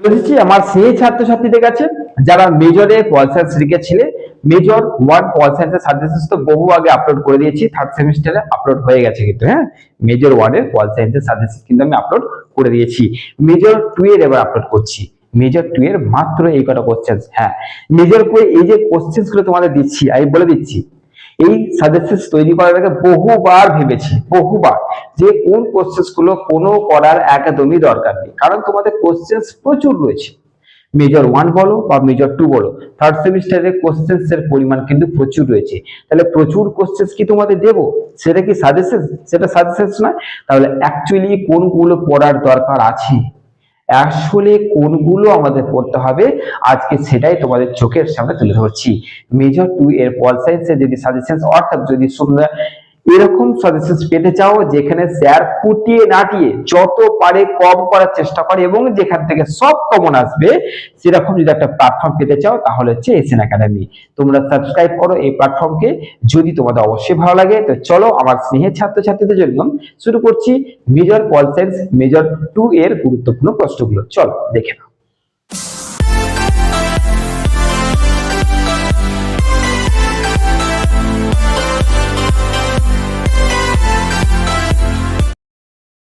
বলেছি আমার সেই ছাত্রছাত্রীদের কাছে যারা মেজরে পল সায়েন্স লিখেছিলে, মেজর 1 পল সায়েন্সের সাজেশনস তো বহু আগে আপলোড করে দিয়েছি, থার্ড সেমিস্টারে আপলোড হয়ে গেছে কিন্তু, হ্যাঁ মেজর 1 এর পল সায়েন্সের সাজেশনস কিন্তু আমি আপলোড করে দিয়েছি। মেজর 2 এর এবার আপলোড করছি, মেজর 2 এর মাত্র এই কটা কোশ্চেন। হ্যাঁ মেজর করে এই যে কোশ্চেন গুলো তোমাদের দিচ্ছি আমি বলে দিচ্ছি, এই সাজেশনস তৈরি করার আগে বহুবার ভেবেছি, বহুবার, যে কোন কোশ্চেন গুলো কোনো করার একদমই দরকার নেই, কারণ তোমাদের কোশ্চেন প্রচুর রয়েছে। মেজর 1 বলো বা মেজর 2 বলো, থার্ড সেমিস্টারে কোশ্চেন্স এর পরিমাণ কিন্তু প্রচুর রয়েছে। তাহলে প্রচুর কোশ্চেন্স কি তোমাদের দেব, সেটা কি সাজেশন? সেটা সাজেশন নয়। তাহলে অ্যাকচুয়ালি কোনগুলো পড়ার দরকার আছে, আসলে কোনগুলো আমাদের পড়তে হবে, আজকে সেটাই তোমাদের চোখের সামনে তুলে ধরছি। মেজর 2 এর পল সায়েন্সের যদি সাজেশন, অর্থাৎ যদি তোমরা এরকম সাজেশন পেতে চাও যেখানে স্যার ফুটিয়ে নাটিয়ে যত পারে কম করার চেষ্টা করে এবং যেখান থেকে সব কমন আসবে, সেরকম যদি একটা প্ল্যাটফর্ম পেতে চাও তাহলে হচ্ছে এসএন একাডেমি। তোমরা সাবস্ক্রাইব করো এই প্ল্যাটফর্মকে। যদি তোমাদের অবশ্যই ভালো লাগে তো চলো আমার স্নেহের ছাত্রছাত্রীদের জন্য শুরু করছি মেজর পল সায়েন্স মেজর 2 এর গুরুত্বপূর্ণ প্রশ্নগুলো। চলো দেখে নাও।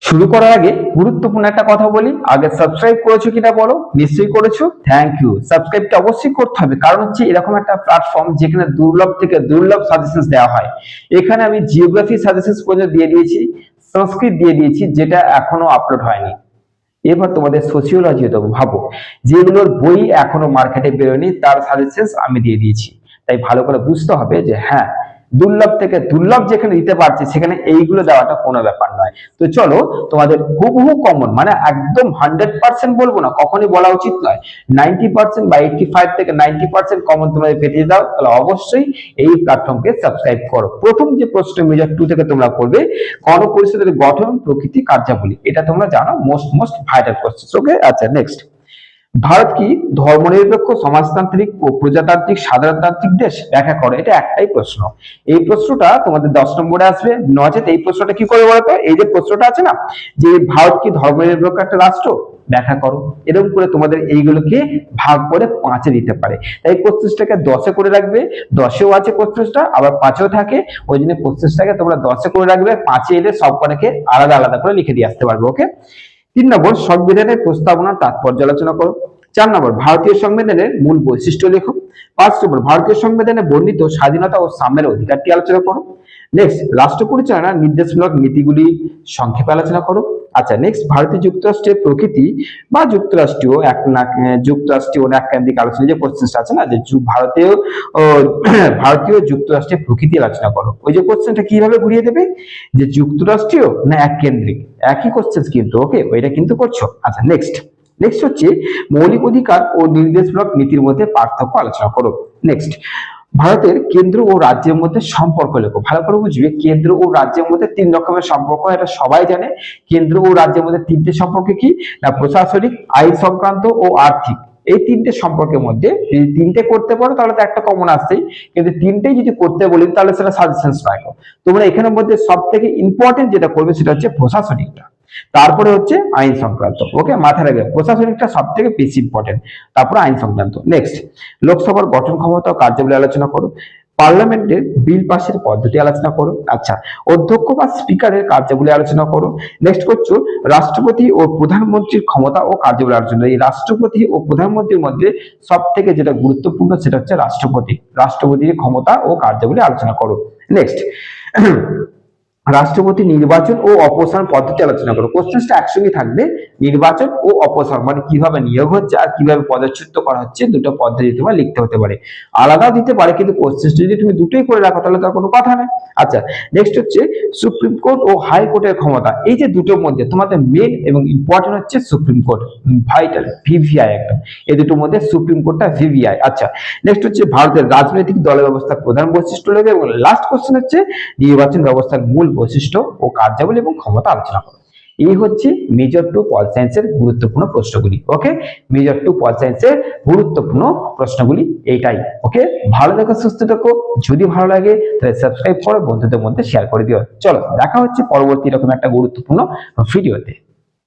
শুরু করার আগে গুরুত্বপূর্ণ একটা কথা বলি, আগে সাবস্ক্রাইব করেছো কিনা বলো, নিশ্চয়ই করেছো, থ্যাংক ইউ। সাবস্ক্রাইবটা অবশ্যই করতে হবে, কারণ হচ্ছে এরকম একটা প্ল্যাটফর্ম যেখানে দুর্লভ থেকে দুর্লভ সাজেশনস দেওয়া হয়। এখানে আমি জিওগ্রাফি সাজেশনস পর্যন্ত দিয়ে দিয়েছি, সংস্কৃত দিয়ে দিয়েছি যেটা এখনো আপলোড হয়নি। এবার তোমাদের সোসিওলজি দেবো, ভাবো যেগুলোর বই এখনো মার্কেটে বেরোয়নি তার সাজেশনস আমি দিয়ে দিয়েছি। তাই ভালো করে বুঝতে হবে যে হ্যাঁ দুর্লভ থেকে দুর্লভ যেখানে দিতে পারছি সেখানে এইগুলো দেওয়াটা কোনো ব্যাপার নয়। তো চলো তোমাদের হুবহু কমন, মানে একদম 100% বলবো না, কখনই বলা উচিত নয়, 90% বা 85 থেকে 90% কমন তোমাদের পেতে দাও, তাহলে অবশ্যই এই প্ল্যাটফর্মকে সাবস্ক্রাইব করো। প্রথম যে প্রশ্ন মেজর 2 থেকে তোমরা করবে, গণপরিষদের গঠন, প্রকৃতি, কার্যাবলী, এটা তোমরা জানো, মোস্ট ভাইটাল কোশ্চেন। ওকে, আচ্ছা নেক্সট। ভারত কি ধর্মনিরপেক্ষ, সমাজতান্ত্রিক ও প্রজাতান্ত্রিক সাধারণতান্ত্রিক দেশ? ব্যাখ্যা করো। এটা একটাই প্রশ্ন, এই প্রশ্নটা তোমাদের 10 নম্বরে আসবে। নচেত এই প্রশ্নটা কি করে বলতো, এই যে প্রশ্নটা আছে না যে ভারত কি ধর্মনিরপেক্ষ একটা রাষ্ট্র, ব্যাখ্যা করো, এরকম করে তোমাদের এইগুলোকে ভাগ করে 5-এ দিতে পারে। তাই কোশ্চেনটাকে 10-এ করে রাখবে, 10-এও আছে কোশ্চেনটা, আবার 5-এও থাকে, ওই জন্য কোশ্চেনটাকে তোমরা 10-এ করে রাখবে, 5-এ এলে সব কটাকে আলাদা আলাদা করে লিখে দিয়ে আসতে পারবে। ওকে। 3 নম্বর, সংবিধানের প্রস্তাবনা তাৎপর্য আলোচনা করো। 4 নম্বর, ভারতীয় সংবিধানের মূল বৈশিষ্ট্য লেখো। 5 নম্বর, ভারতীয় সংবিধানে বর্ণিত স্বাধীনতা ও সাম্যের অধিকারটি আলোচনা করো। নেক্সট, রাষ্ট্র পরিচালনার নির্দেশমূলক নীতিগুলি সংক্ষেপে আলোচনা করো। আচ্ছা নেক্সট, ভারতীয় যুক্তরাষ্ট্রের প্রকৃতি বা যুক্তরাষ্ট্রীয় ন্যায়কেন্দ্রিক আলোচনা, যে কোশ্চেনটা আছে না যে ভারতীয় যুক্তরাষ্ট্রের প্রকৃতি আলোচনা করো, ওই যে কোশ্চেনটা কিভাবে ঘুরিয়ে দেবে যে যুক্তরাষ্ট্রীয় না এককেন্দ্রিক, একই কোশ্চেন কিন্তু। ওকে, ওইটা কিন্তু করছো। আচ্ছা নেক্সট হচ্ছে মৌলিক অধিকার ও নির্দেশমূলক নীতির মধ্যে পার্থক্য আলোচনা করো। নেক্সট, ভারতের কেন্দ্র ও রাজ্যের মধ্যে সম্পর্ক লেখো। ভালো করে বুঝবে, কেন্দ্র ও রাজ্যের মধ্যে 3 রকমের সম্পর্ক, এটা সবাই জানে। কেন্দ্র ও রাজ্যের মধ্যে 3টে সম্পর্ক কি না, প্রশাসনিক, আইন সংক্রান্ত ও আর্থিক। এই 3টে সম্পর্কের মধ্যে যদি 3টে করতে পারো তাহলে তো একটা কমন আসছেই, কিন্তু 3টেই যদি করতে বলি তাহলে সেটা সাজেশনস নয়। তোমরা এখানের মধ্যে সব থেকে ইম্পর্টেন্ট যেটা করবে সেটা হচ্ছে প্রশাসনিকটা, তারপরে হচ্ছে আইন সংক্রান্ত। ওকে, মাথায় রাখবে প্রশাসনিকটা সব থেকে বেশি ইম্পর্টেন্ট, তারপরে আইন সংক্রান্ত। নেক্সট, লোকসভার গঠন ক্ষমতা ও কার্যাবলী আলোচনা করো। পার্লামেন্টের বিল পাশের পদ্ধতি আলোচনা করো। আচ্ছা, অধ্যক্ষ বা স্পিকারের কার্যাবলী আলোচনা করো। নেক্সট করছো রাষ্ট্রপতি ও প্রধানমন্ত্রীর ক্ষমতা ও কার্যাবলী আলোচনা। এই রাষ্ট্রপতি ও প্রধানমন্ত্রীর মধ্যে সব থেকে যেটা গুরুত্বপূর্ণ সেটা হচ্ছে রাষ্ট্রপতির ক্ষমতা ও কার্যাবলী আলোচনা করো। নেক্সট, রাষ্ট্রপতি নির্বাচন ও অপসারণ পদ্ধতি আলোচনা করো। কোশ্চেনটা একসঙ্গে থাকবে, নির্বাচন ও অপসারণ মানে কিভাবে নিয়োগ হচ্ছে আর কিভাবে পদচ্যুত করা হচ্ছে, দুটো পদ্ধতি তোমার লিখতে হতে পারে, আলাদাও দিতে পারে, কিন্তু কোশ্চেনটা যদি তুমি দুটোই করে রাখো তাহলে তার কোনো কথা নেই। আচ্ছা নেক্সট হচ্ছে সুপ্রিম কোর্ট ও হাই কোর্টের ক্ষমতা। এই যে দুটোর মধ্যে তোমাদের মেন এবং ইম্পর্টেন্ট হচ্ছে সুপ্রিম কোর্ট, ভাইটাল, ভিভিআই একদম, এই দুটোর মধ্যে সুপ্রিম কোর্টটা ভিভিআই। আচ্ছা নেক্সট হচ্ছে ভারতের রাজনৈতিক দলের ব্যবস্থার প্রধান বৈশিষ্ট্য লেখো, এবং লাস্ট কোশ্চেন হচ্ছে নির্বাচন ব্যবস্থার মূল বৈশিষ্ট্য ও কার্যাবলী এবং ক্ষমতা আলোচনা করো। এই হচ্ছে মেজর 2 পল সায়েন্সের গুরুত্বপূর্ণ প্রশ্নগুলি। ওকে, মেজর 2 পল সায়েন্সের গুরুত্বপূর্ণ প্রশ্নগুলি এইটাই। ওকে, ভালো থেকো, সুস্থ থেকো, যদি ভালো লাগে তাহলে সাবস্ক্রাইব করো, বন্ধুদের মধ্যে শেয়ার করে দিও। চলো দেখা হচ্ছে পরবর্তী এরকম একটা গুরুত্বপূর্ণ ভিডিওতে।